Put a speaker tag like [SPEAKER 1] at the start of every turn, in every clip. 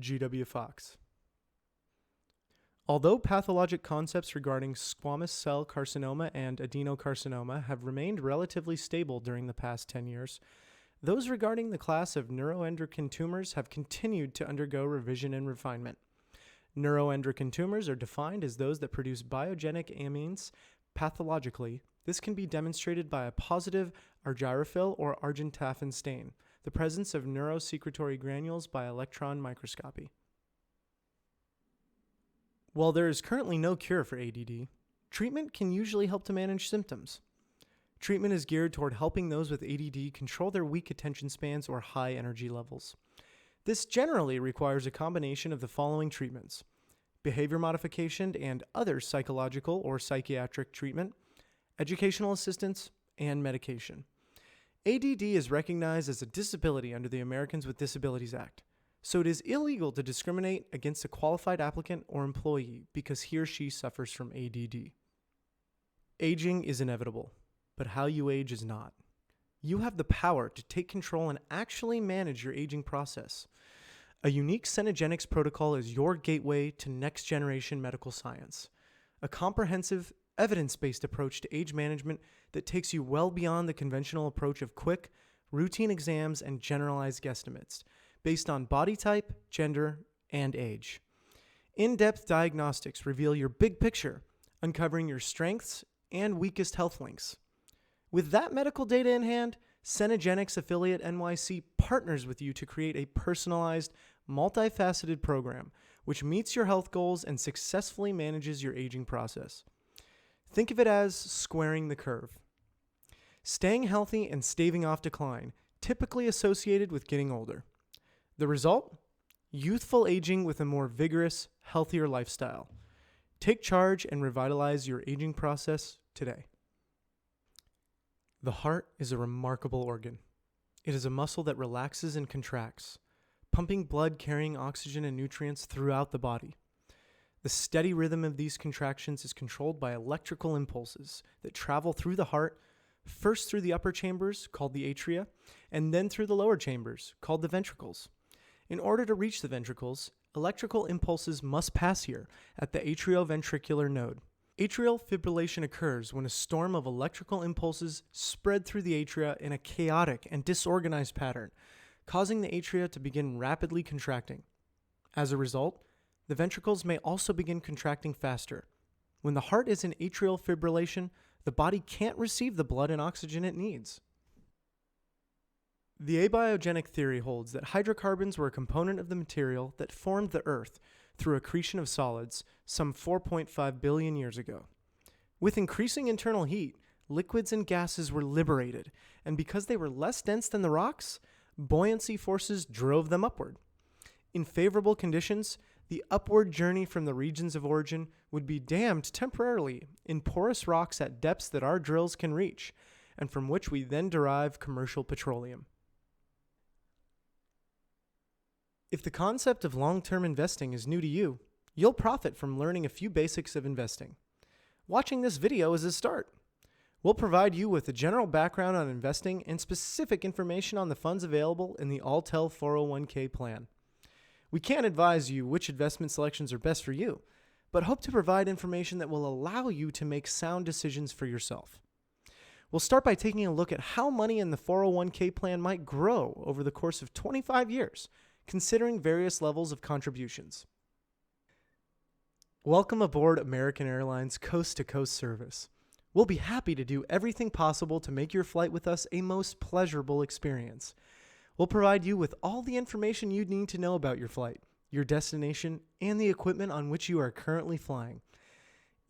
[SPEAKER 1] GWFawkes. Although pathologic concepts regarding squamous cell carcinoma and adenocarcinoma have remained relatively stable during the past 10 years, those regarding the class of neuroendocrine tumors have continued to undergo revision and refinement. Neuroendocrine tumors are defined as those that produce biogenic amines pathologically. This can be demonstrated by a positive argyrophil or argentaphin stain, the presence of neurosecretory granules by electron microscopy. While there is currently no cure for ADD, treatment can usually help to manage symptoms. Treatment is geared toward helping those with ADD control their weak attention spans or high energy levels. This generally requires a combination of the following treatments: behavior modification and other psychological or psychiatric treatment, educational assistance, and medication. ADD is recognized as a disability under the Americans with Disabilities Act, so it is illegal to discriminate against a qualified applicant or employee because he or she suffers from ADD. Aging is inevitable, but how you age is not. You have the power to take control and actually manage your aging process. A unique Cenegenics protocol is your gateway to next-generation medical science, a comprehensive, evidence-based approach to age management that takes you well beyond the conventional approach of quick, routine exams and generalized guesstimates based on body type, gender, and age. In-depth diagnostics reveal your big picture, uncovering your strengths and weakest health links. With that medical data in hand, Cenegenics Affiliate NYC partners with you to create a personalized, multifaceted program which meets your health goals and successfully manages your aging process. Think of it as squaring the curve. Staying healthy and staving off decline, typically associated with getting older. The result? Youthful aging with a more vigorous, healthier lifestyle. Take charge and revitalize your aging process today. The heart is a remarkable organ. It is a muscle that relaxes and contracts, pumping blood carrying oxygen and nutrients throughout the body. The steady rhythm of these contractions is controlled by electrical impulses that travel through the heart, first through the upper chambers, called the atria, and then through the lower chambers, called the ventricles. In order to reach the ventricles, electrical impulses must pass here at the atrioventricular node. Atrial fibrillation occurs when a storm of electrical impulses spread through the atria in a chaotic and disorganized pattern, causing the atria to begin rapidly contracting. As a result, the ventricles may also begin contracting faster. When the heart is in atrial fibrillation, the body can't receive the blood and oxygen it needs. The abiogenic theory holds that hydrocarbons were a component of the material that formed the Earth through accretion of solids some 4.5 billion years ago. With increasing internal heat, liquids and gases were liberated, and because they were less dense than the rocks, buoyancy forces drove them upward. In favorable conditions, the upward journey from the regions of origin would be dammed temporarily in porous rocks at depths that our drills can reach, and from which we then derive commercial petroleum. If the concept of long-term investing is new to you, you'll profit from learning a few basics of investing. Watching this video is a start. We'll provide you with a general background on investing and specific information on the funds available in the Alltel 401k plan. We can't advise you which investment selections are best for you, but hope to provide information that will allow you to make sound decisions for yourself. We'll start by taking a look at how money in the 401k plan might grow over the course of 25 years, considering various levels of contributions. Welcome aboard American Airlines coast-to-coast service. We'll be happy to do everything possible to make your flight with us a most pleasurable experience. We'll provide you with all the information you need to know about your flight, your destination, and the equipment on which you are currently flying.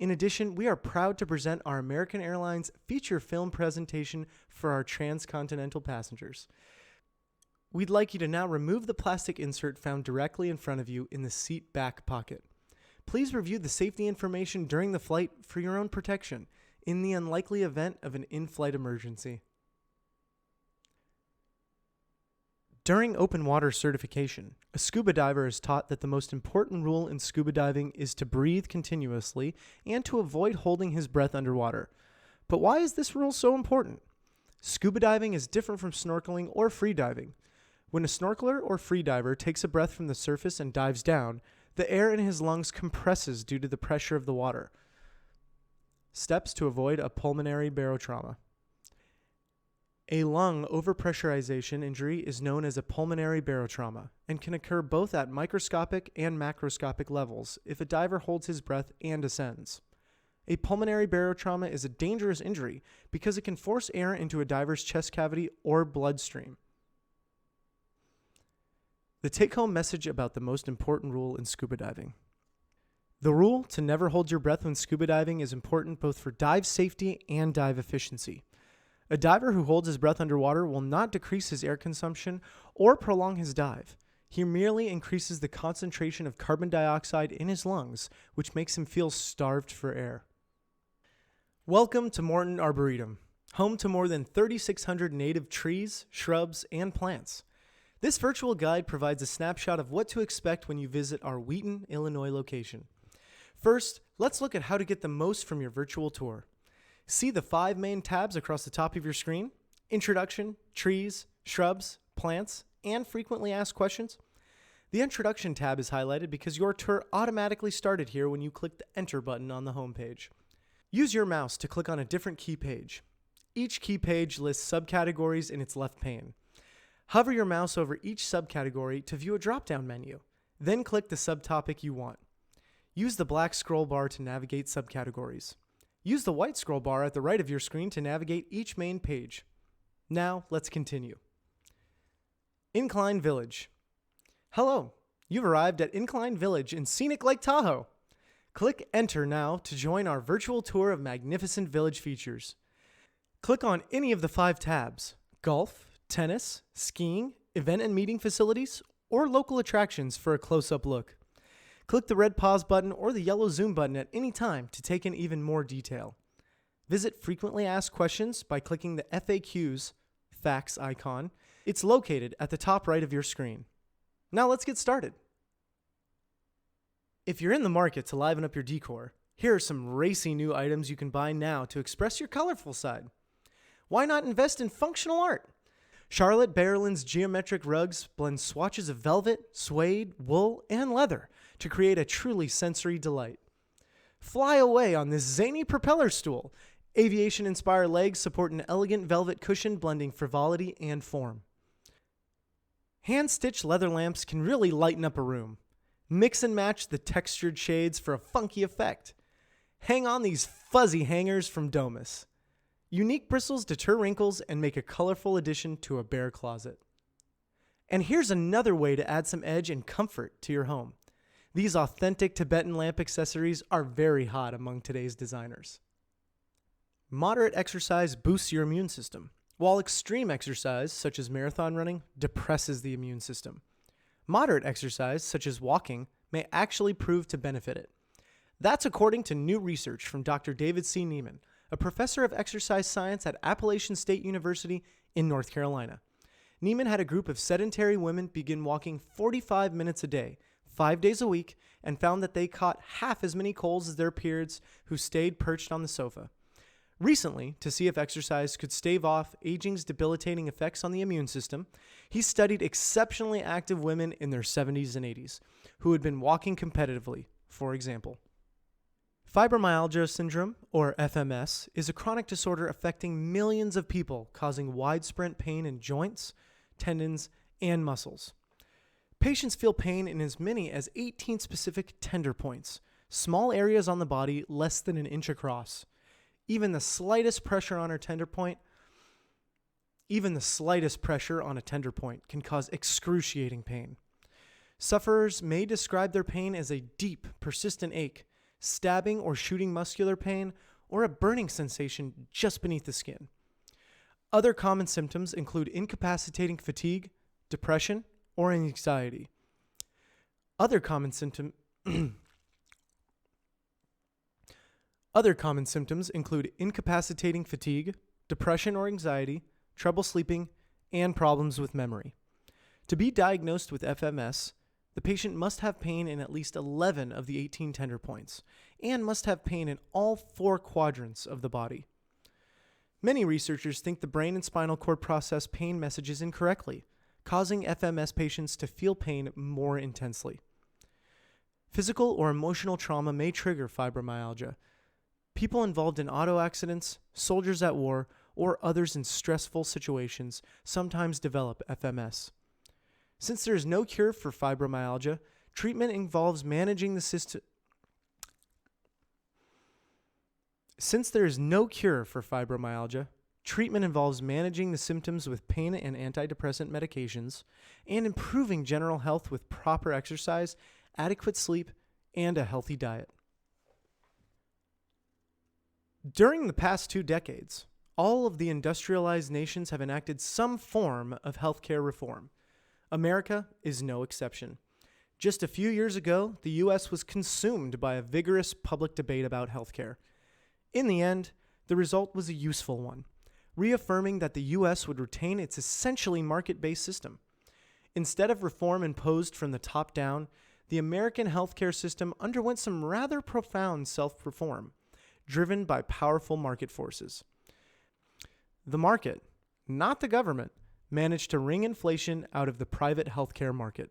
[SPEAKER 1] In addition, we are proud to present our American Airlines feature film presentation for our transcontinental passengers. We'd like you to now remove the plastic insert found directly in front of you in the seat back pocket. Please review the safety information during the flight for your own protection in the unlikely event of an in-flight emergency. During open water certification, a scuba diver is taught that the most important rule in scuba diving is to breathe continuously and to avoid holding his breath underwater. But why is this rule so important? Scuba diving is different from snorkeling or free diving. When a snorkeler or freediver takes a breath from the surface and dives down, the air in his lungs compresses due to the pressure of the water. Steps to avoid a pulmonary barotrauma. A lung overpressurization injury is known as a pulmonary barotrauma and can occur both at microscopic and macroscopic levels if a diver holds his breath and ascends. A pulmonary barotrauma is a dangerous injury because it can force air into a diver's chest cavity or bloodstream. The take-home message about the most important rule in scuba diving. The rule to never hold your breath when scuba diving is important both for dive safety and dive efficiency. A diver who holds his breath underwater will not decrease his air consumption or prolong his dive. He merely increases the concentration of carbon dioxide in his lungs, which makes him feel starved for air. Welcome to Morton Arboretum, home to more than 3,600 native trees, shrubs, and plants. This virtual guide provides a snapshot of what to expect when you visit our Wheaton, Illinois location. First, let's look at how to get the most from your virtual tour. See the 5 main tabs across the top of your screen: Introduction, Trees, Shrubs, Plants, and Frequently Asked Questions. The Introduction tab is highlighted because your tour automatically started here when you click the Enter button on the home page. Use your mouse to click on a different key page. Each key page lists subcategories in its left pane. Hover your mouse over each subcategory to view a drop-down menu. Then click the subtopic you want. Use the black scroll bar to navigate subcategories. Use the white scroll bar at the right of your screen to navigate each main page. Now, let's continue. Incline Village. Hello, you've arrived at Incline Village in scenic Lake Tahoe. Click Enter now to join our virtual tour of magnificent village features. Click on any of the 5 tabs: golf, tennis, skiing, event and meeting facilities, or local attractions for a close-up look. Click the red pause button or the yellow zoom button at any time to take in even more detail. Visit Frequently Asked Questions by clicking the FAQs facts icon. It's located at the top right of your screen. Now let's get started. If you're in the market to liven up your decor, here are some racy new items you can buy now to express your colorful side. Why not invest in functional art? Charlotte Berlin's geometric rugs blend swatches of velvet, suede, wool, and leather to create a truly sensory delight. Fly away on this zany propeller stool. Aviation-inspired legs support an elegant velvet cushion blending frivolity and form. Hand-stitched leather lamps can really lighten up a room. Mix and match the textured shades for a funky effect. Hang on these fuzzy hangers from Domus. Unique bristles deter wrinkles and make a colorful addition to a bare closet. And here's another way to add some edge and comfort to your home. These authentic Tibetan lamp accessories are very hot among today's designers. Moderate exercise boosts your immune system, while extreme exercise, such as marathon running, depresses the immune system. Moderate exercise, such as walking, may actually prove to benefit it. That's according to new research from Dr. David C. Neiman, a professor of exercise science at Appalachian State University in North Carolina. Neiman had a group of sedentary women begin walking 45 minutes a day, 5 days a week, and found that they caught half as many colds as their peers who stayed perched on the sofa. Recently, to see if exercise could stave off aging's debilitating effects on the immune system, he studied exceptionally active women in their 70s and 80s who had been walking competitively, for example. Fibromyalgia syndrome, or FMS, is a chronic disorder affecting millions of people, causing widespread pain in joints, tendons, and muscles. Patients feel pain in as many as 18 specific tender points, small areas on the body less than an inch across. Even the slightest pressure on a tender point can cause excruciating pain. Sufferers may describe their pain as a deep, persistent ache, stabbing or shooting muscular pain, or a burning sensation just beneath the skin. Other common symptoms include incapacitating fatigue, depression, or anxiety. Other common symptoms include incapacitating fatigue, depression or anxiety, trouble sleeping, and problems with memory. To be diagnosed with FMS, the patient must have pain in at least 11 of the 18 tender points and must have pain in all 4 quadrants of the body. Many researchers think the brain and spinal cord process pain messages incorrectly, causing FMS patients to feel pain more intensely. Physical or emotional trauma may trigger fibromyalgia. People involved in auto accidents, soldiers at war, or others in stressful situations sometimes develop FMS. Since there is no cure for fibromyalgia, treatment involves managing the system. Since there is no cure for fibromyalgia, treatment involves managing the symptoms with pain and antidepressant medications and improving general health with proper exercise, adequate sleep, and a healthy diet. During the past 2 decades, all of the industrialized nations have enacted some form of healthcare reform. America is no exception. Just a few years ago, the U.S. was consumed by a vigorous public debate about healthcare. In the end, the result was a useful one, reaffirming that the U.S. would retain its essentially market-based system. Instead of reform imposed from the top down, the American healthcare system underwent some rather profound self-reform, driven by powerful market forces. The market, not the government, managed to wring inflation out of the private healthcare market.